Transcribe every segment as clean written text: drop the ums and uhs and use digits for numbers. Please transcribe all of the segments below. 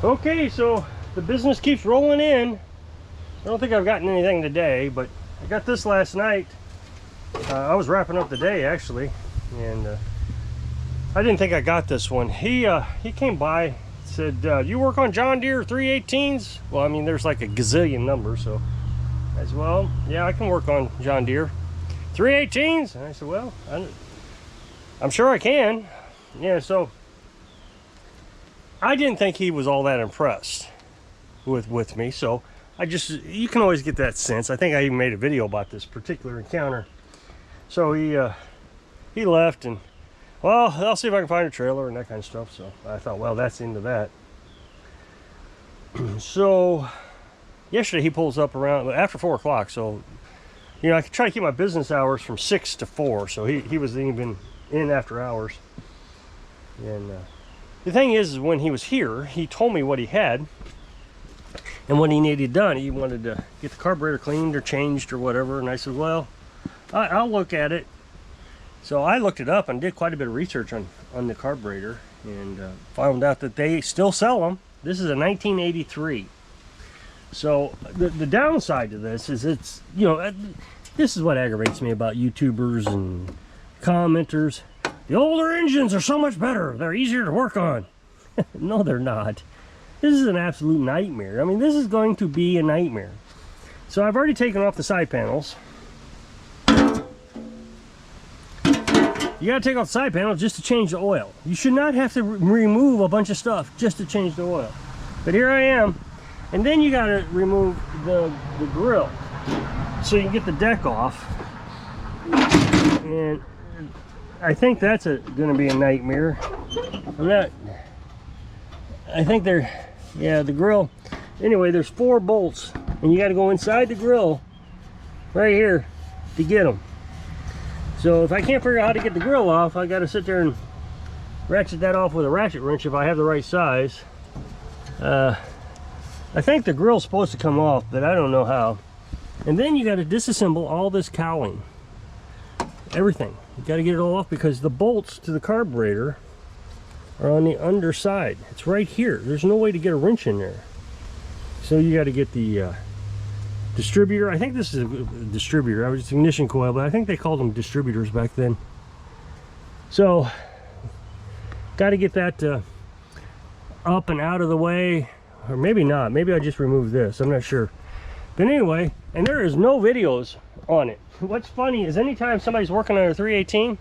Okay, so the business keeps rolling in. I don't think I've gotten anything today, but I got this last night. I was wrapping up the day actually, and I didn't think I got this one. He came by, said, you work on John Deere 318s? Well, I mean, there's like a gazillion numbers, so as well, yeah, I can work on John Deere 318s. And I said, well, I'm sure I can. Yeah, so I didn't think he was all that impressed with me, so you can always get that sense. I think I even made a video about this particular encounter. So he left, and well, I'll see if I can find a trailer and that kind of stuff. So I thought, well, that's the end of that. So yesterday he pulls up around after 4 o'clock. So, you know, I could try to keep my business hours from 6 to 4. So he was even in after hours. And the thing is when he was here, he told me what he had and what he needed done. He wanted to get the carburetor cleaned or changed or whatever. And I said, well, I'll look at it. So I looked it up and did quite a bit of research on the carburetor, and found out that they still sell them. This is a 1983. So the downside to this is it's, you know, this is what aggravates me about YouTubers and commenters. The older engines are so much better. They're easier to work on. No, they're not. This is an absolute nightmare. I mean, this is going to be a nightmare. So I've already taken off the side panels. You gotta take off the side panel just to change the oil. You should not have to remove a bunch of stuff just to change the oil. But here I am. And then you gotta remove the grill so you can get the deck off. And I think that's gonna be a nightmare. I think the grill. Anyway, there's 4 bolts, and you gotta go inside the grill right here to get them. So if I can't figure out how to get the grill off, I got to sit there and ratchet that off with a ratchet wrench if I have the right size. I think the grill's supposed to come off, but I don't know how. And then you got to disassemble all this cowling. Everything. You got to get it all off because the bolts to the carburetor are on the underside. It's right here. There's no way to get a wrench in there. So you got to get the distributor. I think this is a distributor. I was ignition coil, but I think they called them distributors back then. So got to get that up and out of the way, or maybe not. Maybe I just removed this. I'm not sure. But anyway, and there is no videos on it. What's funny is anytime somebody's working on a 318,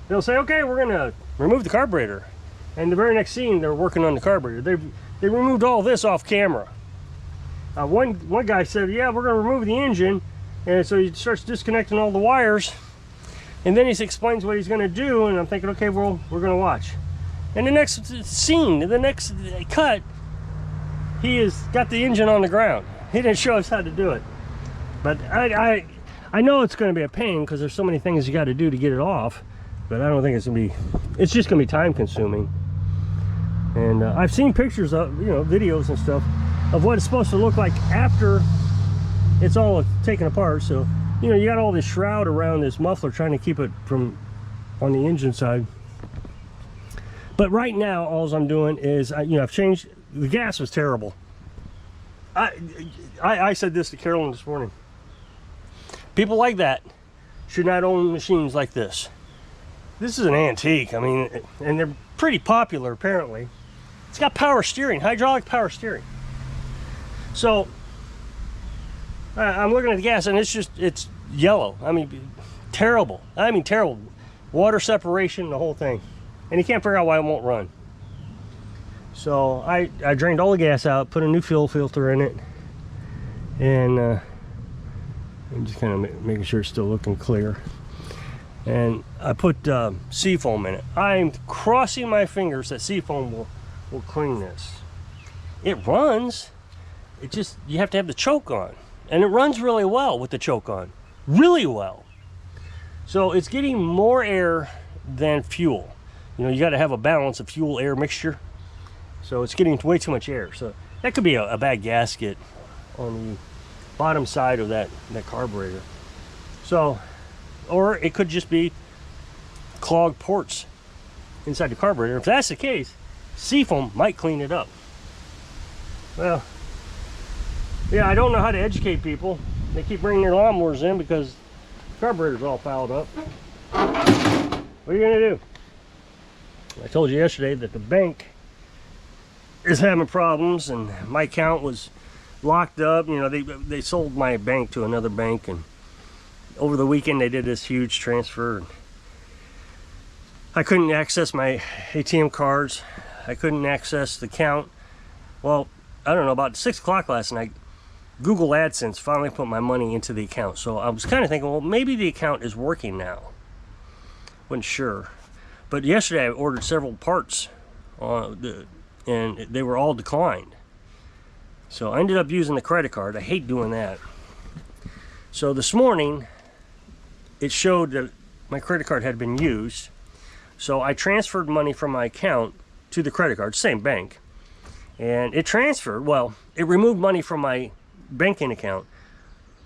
they'll say, okay, we're gonna remove the carburetor, and the very next scene they're working on the carburetor. They removed all this off camera. One guy said, yeah, we're going to remove the engine, and so he starts disconnecting all the wires, and then he explains what he's going to do, and I'm thinking, okay, well, we're going to watch. And the next scene, the next cut, he has got the engine on the ground. He didn't show us how to do it, but I know it's going to be a pain because there's so many things you got to do to get it off, but I don't think it's going to be, it's just going to be time consuming. And I've seen pictures of, you know, videos and stuff of what it's supposed to look like after it's all taken apart. So, you know, you got all this shroud around this muffler trying to keep it from on the engine side. But right now, all I'm doing is, you know, I've changed. The gas was terrible. I said this to Carolyn this morning. People like that should not own machines like this. This is an antique. I mean, and they're pretty popular apparently. It's got power steering, hydraulic power steering. So I'm looking at the gas and it's yellow. I mean, terrible. I mean, terrible. Water separation, the whole thing. And you can't figure out why it won't run. So I drained all the gas out, put a new fuel filter in it, and I'm just kind of making sure it's still looking clear. And I put seafoam in it. I'm crossing my fingers that seafoam will clean this. It runs. It just, you have to have the choke on, and it runs really well with the choke on, really well. So it's getting more air than fuel. You know, you got to have a balance of fuel air mixture. So it's getting way too much air. So that could be a bad gasket on the bottom side of that carburetor. So, or it could just be clogged ports inside the carburetor. If that's the case, seafoam might clean it up. Well, yeah, I don't know how to educate people. They keep bringing their lawnmowers in because the carburetor's all fouled up. What are you gonna do? I told you yesterday that the bank is having problems and my account was locked up. You know, they sold my bank to another bank, and over the weekend they did this huge transfer. I couldn't access my ATM cards. I couldn't access the account. Well, I don't know, about 6 o'clock last night, Google AdSense finally put my money into the account. So I was kind of thinking, well, maybe the account is working now. Wasn't sure. But yesterday I ordered several parts and they were all declined. So I ended up using the credit card. I hate doing that. So this morning it showed that my credit card had been used. So I transferred money from my account to the credit card, same bank. And it transferred, well, it removed money from my banking account.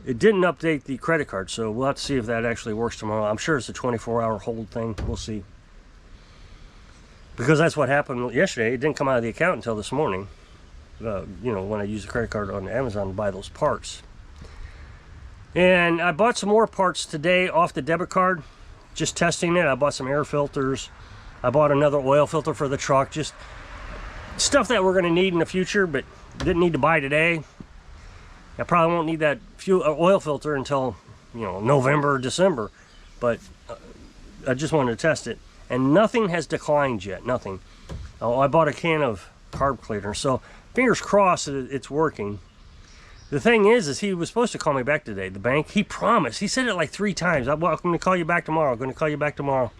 It didn't update the credit card, so we'll have to see if that actually works tomorrow. I'm sure it's a 24-hour hold thing. We'll see. Because that's what happened yesterday. It didn't come out of the account until this morning. You know, when I used the credit card on Amazon to buy those parts. And I bought some more parts today off the debit card. Just testing it. I bought some air filters. I bought another oil filter for the truck. Just stuff that we're going to need in the future, but didn't need to buy today. I probably won't need that oil filter until, you know, November or December, but I just wanted to test it. And nothing has declined yet, nothing. Oh, I bought a can of carb cleaner, so fingers crossed that it's working. The thing is he was supposed to call me back today, the bank. He promised. He said it like 3 times. I'm going to call you back tomorrow. I'm going to call you back tomorrow.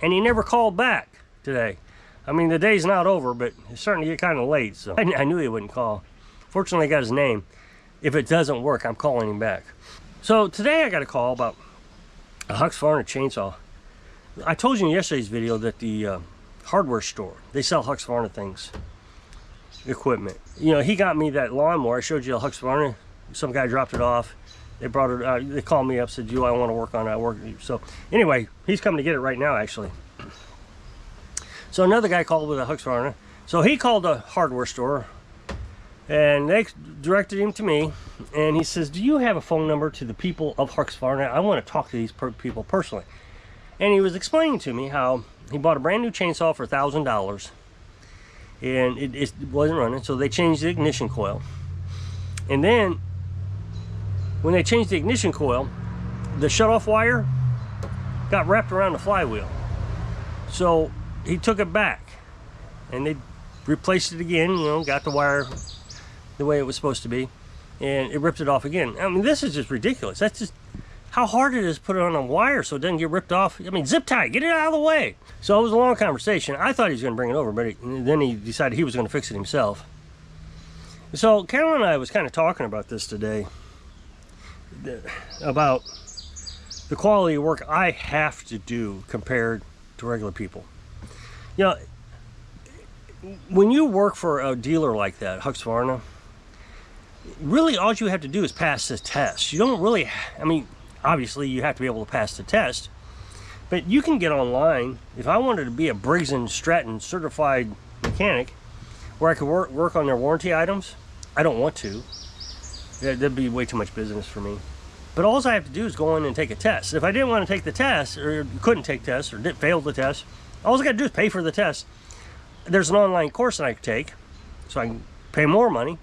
And he never called back today. I mean, the day's not over, but it's starting to get kind of late, so I knew he wouldn't call. Fortunately, I got his name. If it doesn't work, I'm calling him back. So today I got a call about a Husqvarna chainsaw. I told you in yesterday's video that the hardware store, they sell Husqvarna things, equipment. You know, he got me that lawnmower. I showed you a Husqvarna. Some guy dropped it off. They brought it. They called me up, said, "Do I want to work on it?" So anyway, he's coming to get it right now, actually. So another guy called with a Husqvarna. So he called a hardware store, and they directed him to me. And he says, "Do you have a phone number to the people of Husqvarna? I want to talk to these people personally." And he was explaining to me how he bought a brand new chainsaw for $1,000, and it wasn't running. So they changed the ignition coil, and then when they changed the ignition coil, the shutoff wire got wrapped around the flywheel. So he took it back and they replaced it again, you know, got the wire the way it was supposed to be, and it ripped it off again. I mean, this is just ridiculous. That's just how hard it is to put it on a wire so it doesn't get ripped off. I mean, zip tie, get it out of the way. So it was a long conversation. I thought he was going to bring it over, but then he decided he was going to fix it himself. So Carolyn and I was kind of talking about this today, about the quality of work I have to do compared to regular people. You know, when you work for a dealer like that, Husqvarna, really all you have to do is pass the test. You don't really, I mean, obviously you have to be able to pass the test, but you can get online. If I wanted to be a Briggs & Stratton certified mechanic where I could work on their warranty items, I don't want to. That'd be way too much business for me. But all I have to do is go in and take a test. If I didn't want to take the test, or couldn't take tests, or failed the test, all I got to do is pay for the test. There's an online course that I could take, so I can pay more money,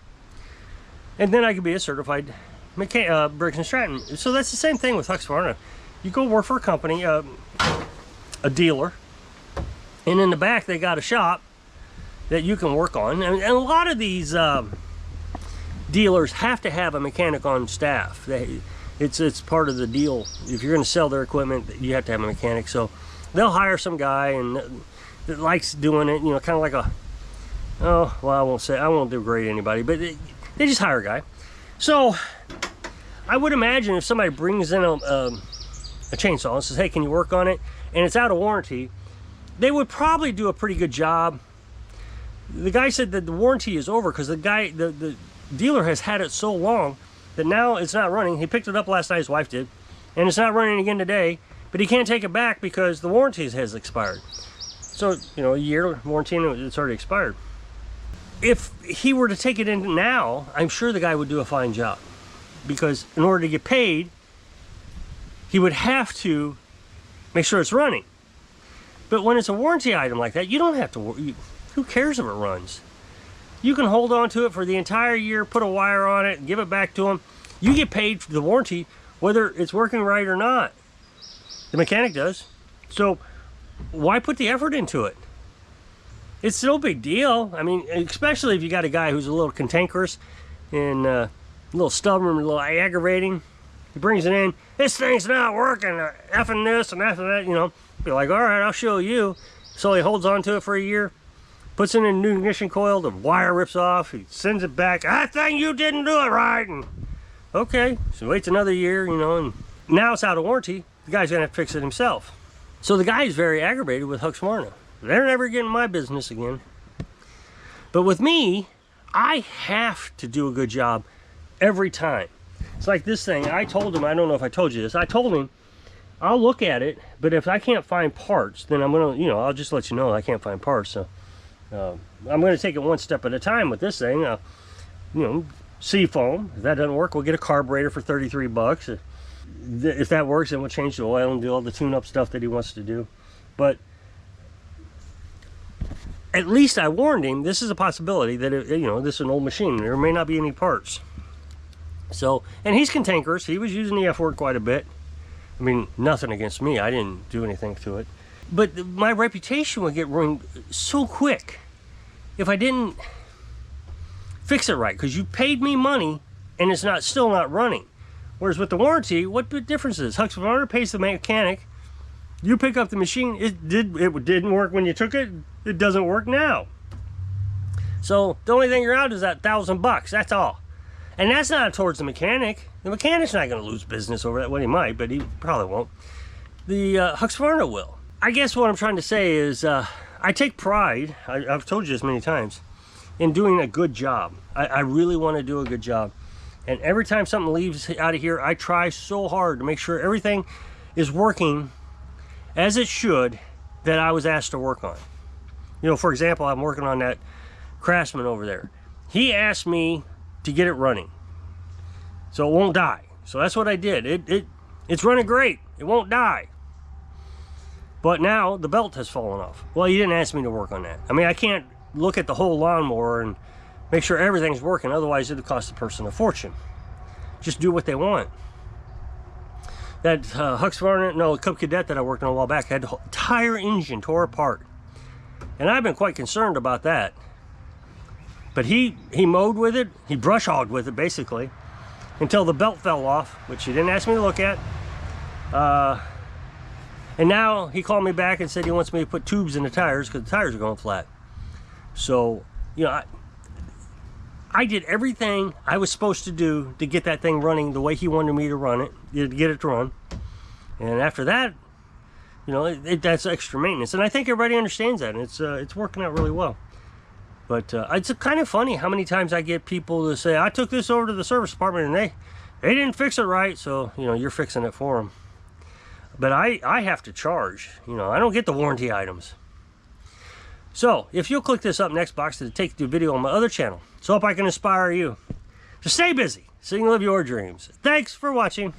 and then I could be a certified Briggs & Stratton. So that's the same thing with Husqvarna. You go work for a company, a dealer, and in the back they got a shop that you can work on. And a lot of these dealers have to have a mechanic on staff. It's part of the deal. If you're going to sell their equipment, you have to have a mechanic. So they'll hire some guy and that likes doing it, you know, kind of like a, oh, well, I won't degrade anybody, but they just hire a guy. So I would imagine if somebody brings in a chainsaw and says, "Hey, can you work on it?" and it's out of warranty, they would probably do a pretty good job. The guy said that the warranty is over because the dealer has had it so long that now it's not running. He picked it up last night, his wife did, and it's not running again today, but he can't take it back because the warranty has expired. So, you know, a year warranty and it's already expired. if he were to take it in now, I'm sure the guy would do a fine job, because in order to get paid, he would have to make sure it's running. But when it's a warranty item like that, you don't have to, who cares if it runs? You can hold on to it for the entire year, put a wire on it, and give it back to him. You get paid for the warranty, whether it's working right or not. The mechanic does. So why put the effort into it? It's no big deal. I mean, especially if you got a guy who's a little cantankerous and a little stubborn, a little aggravating. He brings it in, this thing's not working, effing this and effing that, you know. Be like, all right, I'll show you. So he holds on to it for a year, puts in a new ignition coil, the wire rips off, he sends it back. That thing, you didn't do it right. And okay, so waits another year, you know, and now it's out of warranty. The guy's gonna have to fix it himself. So the guy is very aggravated with Husqvarna. They're never getting my business again. But with me, I have to do a good job every time. It's like this thing, I told him, I don't know if I told you this, I told him, I'll look at it, but if I can't find parts, then I'm gonna, you know, I'll just let you know I can't find parts. So I'm gonna take it one step at a time with this thing. You know, sea foam, if that doesn't work, we'll get a carburetor for 33 bucks. If that works, then we'll change the oil and do all the tune-up stuff that he wants to do. But at least I warned him, this is a possibility that, you know, this is an old machine. There may not be any parts. So, and he's cantankerous. He was using the F word quite a bit. I mean, nothing against me. I didn't do anything to it. But my reputation would get ruined so quick if I didn't fix it right. Because you paid me money and it's still not running. Whereas with the warranty, what difference is? Husqvarna pays the mechanic. You pick up the machine. It didn't work when you took it. It doesn't work now. So the only thing you're out is that $1,000. That's all. And that's not towards the mechanic. The mechanic's not going to lose business over that. Well, he might, but he probably won't. The Husqvarna will. I guess what I'm trying to say is I take pride, I've told you this many times, in doing a good job. I really want to do a good job. And every time something leaves out of here, I try so hard to make sure everything is working as it should that I was asked to work on. You know, for example, I'm working on that Craftsman over there. He asked me to get it running so it won't die. So that's what I did. It's running great. It won't die. But now the belt has fallen off. Well, you didn't ask me to work on that. I mean, I can't look at the whole lawnmower and make sure everything's working. Otherwise, it'll cost the person a fortune. Just do what they want. That Husqvarna, no, Cub Cadet that I worked on a while back had the entire engine tore apart. And I've been quite concerned about that. But he mowed with it, he brush hogged with it basically, until the belt fell off, which he didn't ask me to look at. And now he called me back and said he wants me to put tubes in the tires because the tires are going flat. So, you know, I did everything I was supposed to do to get that thing running the way he wanted me to run it, to get it to run. And after that, you know, that's extra maintenance. And I think everybody understands that, and it's working out really well. But it's kind of funny how many times I get people to say, I took this over to the service department and they didn't fix it right, so, you know, you're fixing it for them. But I have to charge, you know, I don't get the warranty items. So, if you'll click this up next box to take the video on my other channel, so hope I can inspire you to stay busy so you can live your dreams. Thanks for watching.